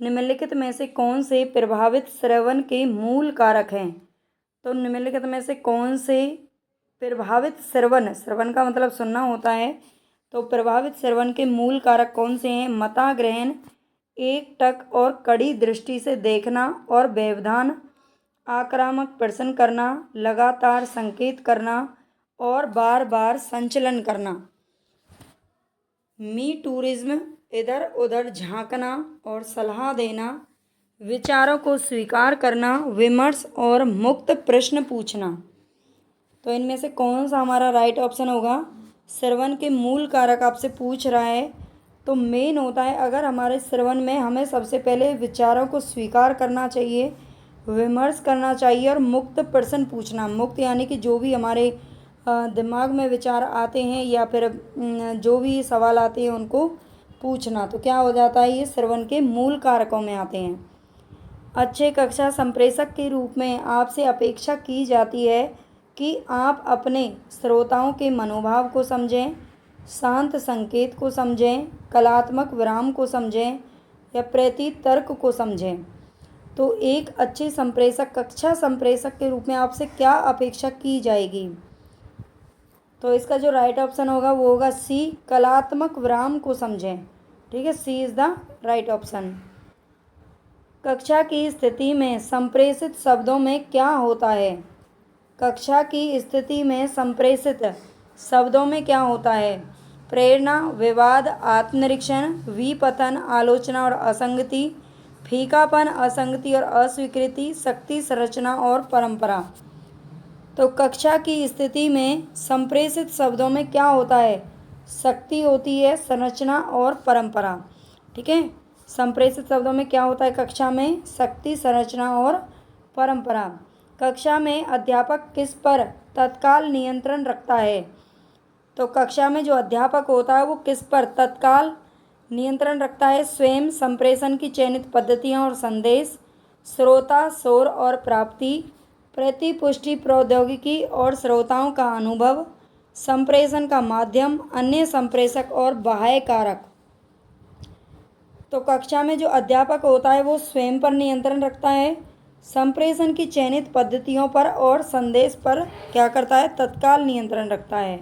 निम्नलिखित में से कौन से प्रभावित श्रवण के मूल कारक हैं? तो निम्नलिखित में से कौन से प्रभावित श्रवण का मतलब सुनना होता है, तो प्रभावित श्रवण के मूल कारक कौन से हैं? मता ग्रहण, एक टक और कड़ी दृष्टि से देखना और व्यवधान, आक्रामक प्रश्न करना, लगातार संकेत करना और बार बार संचलन करना। मी टूरिज्म, इधर उधर झांकना और सलाह देना, विचारों को स्वीकार करना, विमर्श और मुक्त प्रश्न पूछना। तो इनमें से कौन सा हमारा राइट ऑप्शन होगा? श्रवण के मूल कारक आपसे पूछ रहा है, तो मेन होता है अगर हमारे श्रवण में हमें सबसे पहले विचारों को स्वीकार करना चाहिए, विमर्श करना चाहिए और मुक्त प्रश्न पूछना। मुक्त यानी कि जो भी हमारे दिमाग में विचार आते हैं या फिर जो भी सवाल आते हैं उनको पूछना, तो क्या हो जाता है? ये श्रवण के मूल कारकों में आते हैं। अच्छे कक्षा संप्रेषक के रूप में आपसे अपेक्षा की जाती है कि आप अपने श्रोताओं के मनोभाव को समझें, शांत संकेत को समझें, कलात्मक विराम को समझें या प्रतितर्क को समझें। तो एक अच्छे संप्रेषक, कक्षा संप्रेषक के रूप में आपसे क्या अपेक्षा की जाएगी? तो इसका जो राइट ऑप्शन होगा वो होगा सी, कलात्मक विराम को समझें। ठीक है, सी इज़ द राइट ऑप्शन। कक्षा की स्थिति में संप्रेषित शब्दों में क्या होता है? कक्षा की स्थिति में संप्रेषित शब्दों में क्या होता है? प्रेरणा, विवाद, आत्मनिरीक्षण, विपतन, आलोचना और असंगति, फीकापन, असंगति और अस्वीकृति, शक्ति, संरचना और परंपरा। तो कक्षा की स्थिति में संप्रेषित शब्दों में क्या होता है? शक्ति होती है, संरचना और परंपरा। ठीक है, संप्रेषित शब्दों में क्या होता है कक्षा में? शक्ति, संरचना और परंपरा। कक्षा में अध्यापक किस पर तत्काल नियंत्रण रखता है? तो कक्षा में जो अध्यापक होता है वो किस पर तत्काल नियंत्रण रखता है? स्वयं, संप्रेषण की चयनित पद्धतियाँ और संदेश, श्रोता, शोर और प्राप्ति, प्रतिपुष्टि प्रौद्योगिकी और श्रोताओं का अनुभव, संप्रेषण का माध्यम, अन्य संप्रेषक और बाह्य कारक। तो कक्षा में जो अध्यापक होता है वो स्वयं पर नियंत्रण रखता है, संप्रेषण की चयनित पद्धतियों पर और संदेश पर क्या करता है? तत्काल नियंत्रण रखता है।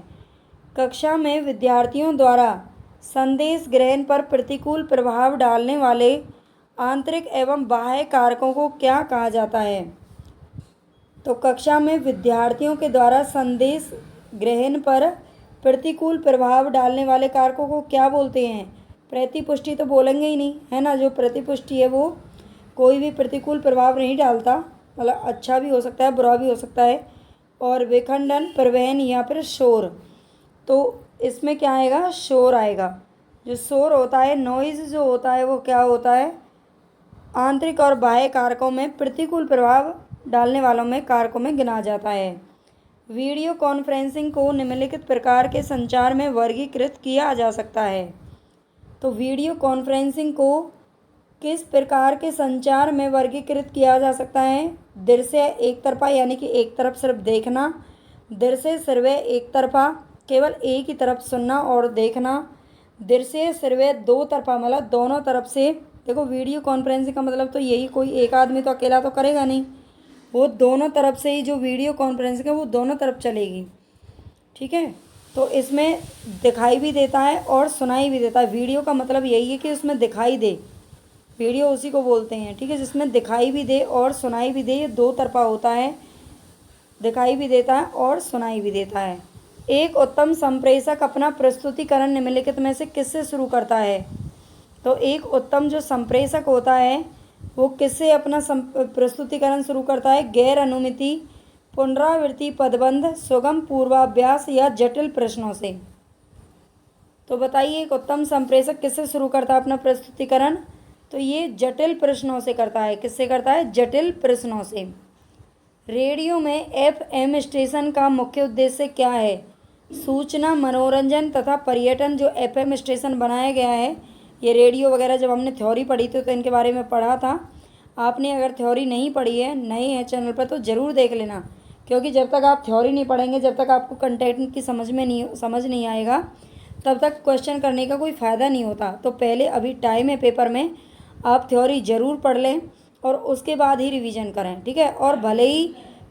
कक्षा में विद्यार्थियों द्वारा संदेश ग्रहण पर प्रतिकूल प्रभाव डालने वाले आंतरिक एवं बाह्य कारकों को क्या कहा जाता है? तो कक्षा में विद्यार्थियों के द्वारा संदेश ग्रहण पर प्रतिकूल प्रभाव डालने वाले कारकों को क्या बोलते हैं? प्रतिपुष्टि तो बोलेंगे ही नहीं, है ना। जो प्रतिपुष्टि है वो कोई भी प्रतिकूल प्रभाव नहीं डालता, मतलब अच्छा भी हो सकता है, बुरा भी हो सकता है। और विखंडन, प्रवहन या फिर शोर, तो इसमें क्या आएगा? शोर आएगा। जो शोर होता है, नॉइज़ जो होता है वो क्या होता है? आंतरिक और बाह्य कारकों में प्रतिकूल प्रभाव डालने वालों में कारकों में गिना जाता है। वीडियो कॉन्फ्रेंसिंग को निम्नलिखित प्रकार के संचार में वर्गीकृत किया जा सकता है। तो वीडियो कॉन्फ्रेंसिंग को किस प्रकार के संचार में वर्गीकृत किया जा सकता है? दृश्य एक तरफा यानी कि एक तरफ सिर्फ देखना, दृश्य श्रव्य एक तरफा केवल एक ही तरफ सुनना और देखना, दृश्य श्रव्य दो तरफा मतलब दोनों तरफ से। देखो वीडियो कॉन्फ्रेंसिंग का मतलब तो यही, कोई एक आदमी तो अकेला तो करेगा नहीं, वो दोनों तरफ से ही जो वीडियो कॉन्फ्रेंसिंग है वो दोनों तरफ चलेगी। ठीक है, तो इसमें दिखाई भी देता है और सुनाई भी देता है। वीडियो का मतलब यही है कि उसमें दिखाई दे, वीडियो उसी को बोलते हैं। ठीक है, जिसमें दिखाई भी दे और सुनाई भी दे, ये दो तरफा होता है, दिखाई भी देता है और सुनाई भी देता है। एक उत्तम संप्रेषक अपना प्रस्तुतिकरण निम्नलिखित में से किससे शुरू करता है? तो एक उत्तम जो संप्रेषक होता है वो किससे अपना प्रस्तुतिकरण शुरू करता है? गैर अनुमिति, पुनरावृत्ति, पदबंध, सुगम पूर्वाभ्यास या जटिल प्रश्नों से। तो बताइए एक उत्तम संप्रेषक किससे शुरू करता है अपना प्रस्तुतिकरण? तो ये जटिल प्रश्नों से करता है। किससे करता है? जटिल प्रश्नों से। रेडियो में एफएम स्टेशन का मुख्य उद्देश्य क्या है? सूचना, मनोरंजन तथा पर्यटन। जो एफएम स्टेशन बनाया गया है, ये रेडियो वगैरह जब हमने थ्योरी पढ़ी थी तो इनके बारे में पढ़ा था। आपने अगर थ्योरी नहीं पढ़ी है, नए हैं चैनल पर, तो ज़रूर देख लेना, क्योंकि जब तक आप थ्योरी नहीं पढ़ेंगे, जब तक आपको कंटेंट की समझ नहीं आएगा, तब तक क्वेश्चन करने का कोई फ़ायदा नहीं होता। तो पहले अभी टाइम है पेपर में, आप थ्योरी ज़रूर पढ़ लें और उसके बाद ही रिवीजन करें, ठीक है। और भले ही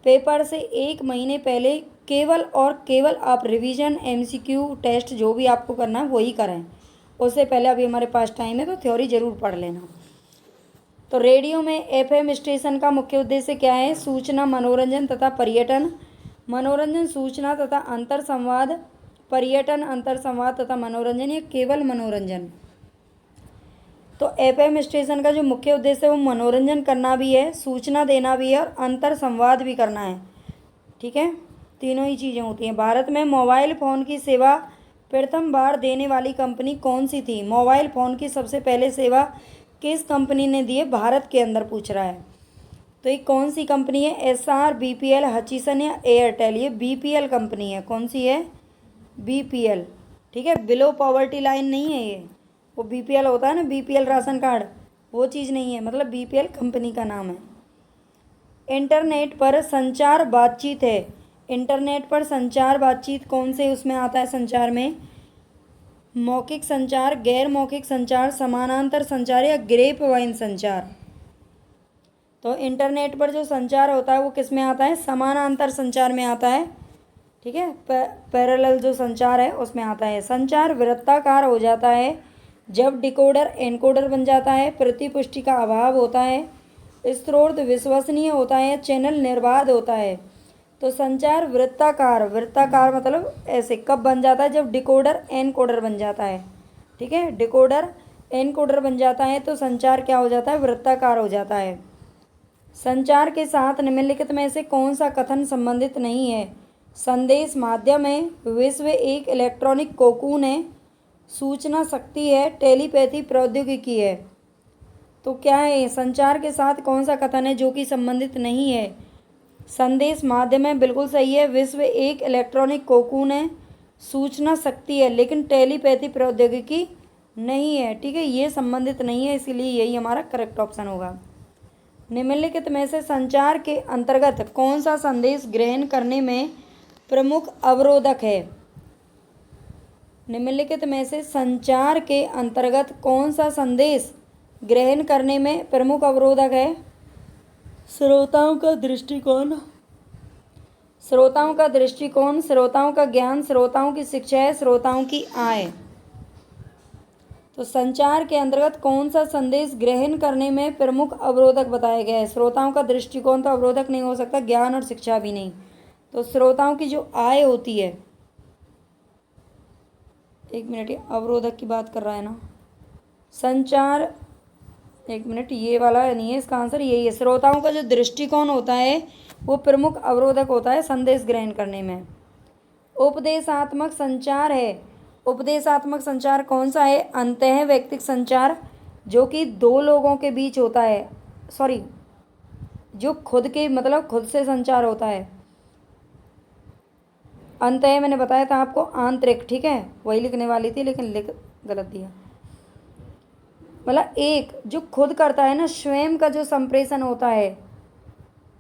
पेपर से 1 महीने पहले केवल और केवल आप रिवीजन, MCQ टेस्ट जो भी आपको करना है वही करें, उससे पहले अभी हमारे पास टाइम है तो थ्योरी ज़रूर पढ़ लेना। तो रेडियो में FM स्टेशन का मुख्य उद्देश्य क्या है? सूचना, मनोरंजन तथा पर्यटन। मनोरंजन, सूचना तथा अंतर संवाद, पर्यटन, अंतर संवाद तथा मनोरंजन, या केवल मनोरंजन। तो FM स्टेशन का जो मुख्य उद्देश्य है वो मनोरंजन करना भी है, सूचना देना भी है और अंतर संवाद भी करना है, ठीक है। तीनों ही चीज़ें होती हैं। भारत में मोबाइल फ़ोन की सेवा प्रथम बार देने वाली कंपनी कौन सी थी? मोबाइल फ़ोन की सबसे पहले सेवा किस कंपनी ने दी है भारत के अंदर, पूछ रहा है। तो ये कौन सी कंपनी है? SR, BPL, हचीसन या एयरटेल? ये BPL कंपनी है। कौन सी है? BPL, ठीक है। बिलो पॉवर्टी लाइन नहीं है ये, वो BPL होता है ना, BPL राशन कार्ड, वो चीज़ नहीं है, मतलब BPL कंपनी का नाम है। इंटरनेट पर संचार बातचीत है। इंटरनेट पर संचार बातचीत कौन से उसमें आता है संचार में? मौखिक संचार, गैर मौखिक संचार, समानांतर संचार या ग्रेप वाइन संचार? तो इंटरनेट पर जो संचार होता है वो किस में आता है? समानांतर संचार में आता है, ठीक है। पैरेलल जो संचार है उसमें आता है। संचार वृत्ताकार हो जाता है जब डिकोडर एनकोडर बन जाता है, प्रतिपुष्टि का अभाव होता है, स्रोत विश्वसनीय होता है, चैनल निर्बाध होता है। तो संचार वृत्ताकार, वृत्ताकार मतलब ऐसे कब बन जाता है? जब डिकोडर एनकोडर बन जाता है, ठीक है। डिकोडर एनकोडर बन जाता है तो संचार क्या हो जाता है? वृत्ताकार हो जाता है। संचार के साथ निम्नलिखित में से कौन सा कथन संबंधित नहीं है? संदेश माध्यम है, विश्व एक इलेक्ट्रॉनिक कोकून है, सूचना शक्ति है, टेलीपैथी प्रौद्योगिकी है। तो क्या है? संचार के साथ कौन सा कथन है जो कि संबंधित नहीं है? संदेश माध्यम है, बिल्कुल सही है। विश्व एक इलेक्ट्रॉनिक कोकून है, सूचना शक्ति है, लेकिन टेलीपैथी प्रौद्योगिकी नहीं है, ठीक है। ये संबंधित नहीं है, इसीलिए यही हमारा करेक्ट ऑप्शन होगा। निम्नलिखित में से संचार के अंतर्गत कौन सा संदेश ग्रहण करने में प्रमुख अवरोधक है? निम्नलिखित में से संचार के अंतर्गत कौन सा संदेश ग्रहण करने में प्रमुख अवरोधक है? श्रोताओं का दृष्टिकोण, श्रोताओं का दृष्टिकोण, श्रोताओं का ज्ञान, श्रोताओं की शिक्षा है, श्रोताओं की आय। तो संचार के अंतर्गत कौन सा संदेश ग्रहण करने में प्रमुख अवरोधक बताया गया है? श्रोताओं का दृष्टिकोण तो अवरोधक नहीं हो सकता, ज्ञान और शिक्षा भी नहीं। तो श्रोताओं की जो आय होती है, एक मिनट, ये अवरोधक की बात कर रहा है ना संचार, एक मिनट, ये वाला नहीं है, इसका आंसर यही है। श्रोताओं का जो दृष्टिकोण होता है वो प्रमुख अवरोधक होता है संदेश ग्रहण करने में। उपदेशात्मक संचार है। उपदेशात्मक संचार कौन सा है? अंतः वैयक्तिक संचार, जो कि दो लोगों के बीच होता है, सॉरी, जो खुद के मतलब खुद से संचार होता है। अंतः मैंने बताया था आपको आंतरिक, ठीक है, वही लिखने वाली थी लेकिन लिख गलत दिया। मतलब एक जो खुद करता है ना, स्वयं का जो संप्रेषण होता है,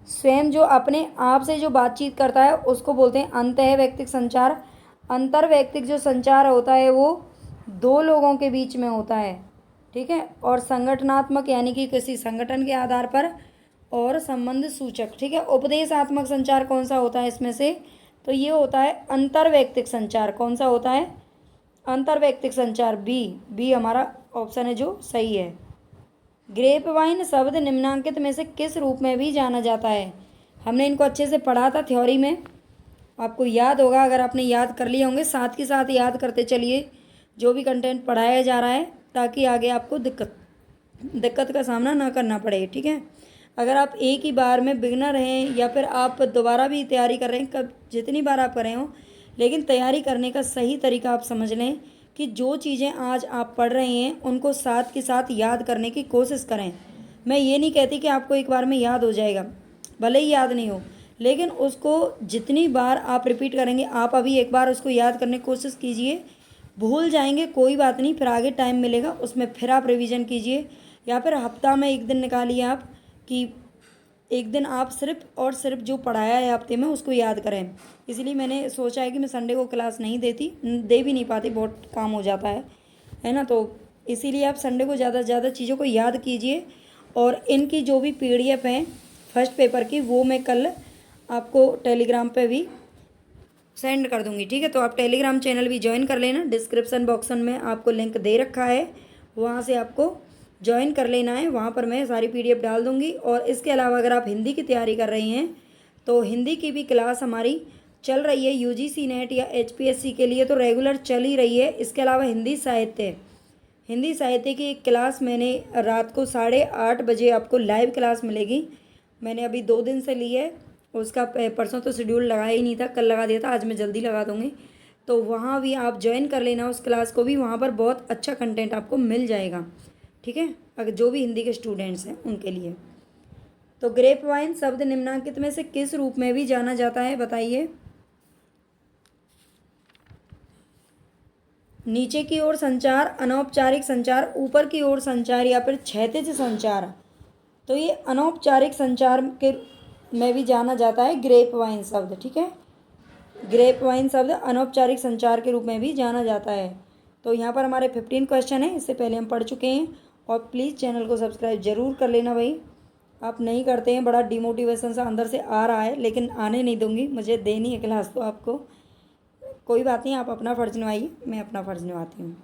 स्वयं जो अपने आप से जो बातचीत करता है उसको बोलते हैं अंतः वैयक्तिक संचार। अंतर वैयक्तिक जो संचार होता है वो दो लोगों के बीच में होता है, ठीक है। और संगठनात्मक यानी कि किसी संगठन के आधार पर, और संबंध सूचक, ठीक है। उपदेशात्मक संचार कौन सा होता है इसमें से? तो ये होता है अंतर वैयक्तिक संचार। कौन सा होता है? अंतर वैयक्तिक संचार, बी हमारा ऑप्शन है जो सही है। ग्रेप वाइन शब्द निम्नांकित में से किस रूप में भी जाना जाता है? हमने इनको अच्छे से पढ़ा था थ्योरी में, आपको याद होगा, अगर आपने याद कर लिए होंगे साथ के साथ याद करते चलिए जो भी कंटेंट पढ़ाया जा रहा है, ताकि आगे आपको दिक्कत का सामना ना करना पड़े, ठीक है। अगर आप एक ही बार में बिगनर हैं या फिर आप दोबारा भी तैयारी कर रहे हैं, कब जितनी बार आप कर रहे हो, लेकिन तैयारी करने का सही तरीका आप समझ लें कि जो चीज़ें आज आप पढ़ रहे हैं उनको साथ के साथ याद करने की कोशिश करें। मैं ये नहीं कहती कि आपको एक बार में याद हो जाएगा, भले ही याद नहीं हो, लेकिन उसको जितनी बार आप रिपीट करेंगे, आप अभी एक बार उसको याद करने की कोशिश कीजिए, भूल जाएंगे कोई बात नहीं, फिर आगे टाइम मिलेगा उसमें फिर आप रिवीजन कीजिए, या फिर हफ्ता में एक दिन निकालिए आप कि एक दिन आप सिर्फ और सिर्फ जो पढ़ाया है हफ्ते में उसको याद करें। इसलिए मैंने सोचा है कि मैं संडे को क्लास नहीं देती, दे भी नहीं पाती, बहुत काम हो जाता है ना। तो इसीलिए आप संडे को ज़्यादा से ज़्यादा चीज़ों को याद कीजिए। और इनकी जो भी PDF हैं फर्स्ट पेपर की, वो मैं कल आपको टेलीग्राम पे भी सेंड कर दूंगी, ठीक है। तो आप टेलीग्राम चैनल भी ज्वाइन कर लेना, डिस्क्रिप्शन बॉक्स में आपको लिंक दे रखा है, वहाँ से आपको ज्वाइन कर लेना है। वहाँ पर मैं सारी PDF डाल दूंगी। और इसके अलावा अगर आप हिंदी की तैयारी कर रही हैं तो हिंदी की भी क्लास हमारी चल रही है, UGC नेट या HPSC के लिए तो रेगुलर चल ही रही है। इसके अलावा हिंदी साहित्य की एक क्लास मैंने रात को 8:30 बजे आपको लाइव क्लास मिलेगी। मैंने अभी 2 दिन से ली है, उसका परसों तो शेड्यूल लगाया ही नहीं था, कल लगा दिया था, आज मैं जल्दी लगा दूँगी। तो वहाँ भी आप ज्वाइन कर लेना उस क्लास को भी, वहाँ पर बहुत अच्छा कंटेंट आपको मिल जाएगा, ठीक है, अगर जो भी हिंदी के स्टूडेंट्स हैं उनके लिए। तो ग्रेप वाइन शब्द निम्नलिखित में से किस रूप में भी जाना जाता है, बताइए। नीचे की ओर संचार, अनौपचारिक संचार, ऊपर की ओर संचार या फिर क्षैतिज संचार। तो ये अनौपचारिक संचार के में भी जाना जाता है ग्रेप वाइन शब्द, ठीक है। ग्रेप वाइन शब्द अनौपचारिक संचार के रूप में भी जाना जाता है। तो यहाँ पर हमारे 15 क्वेश्चन हैं, इससे पहले हम पढ़ चुके हैं। और प्लीज़ चैनल को सब्सक्राइब जरूर कर लेना भाई, आप नहीं करते हैं, बड़ा डिमोटिवेशन सा अंदर से आ रहा है, लेकिन आने नहीं दूंगी, मुझे देनी है क्लास तो आपको। कोई बात नहीं, आप अपना फ़र्ज़ निभाइए, मैं अपना फ़र्ज़ निभाती हूँ।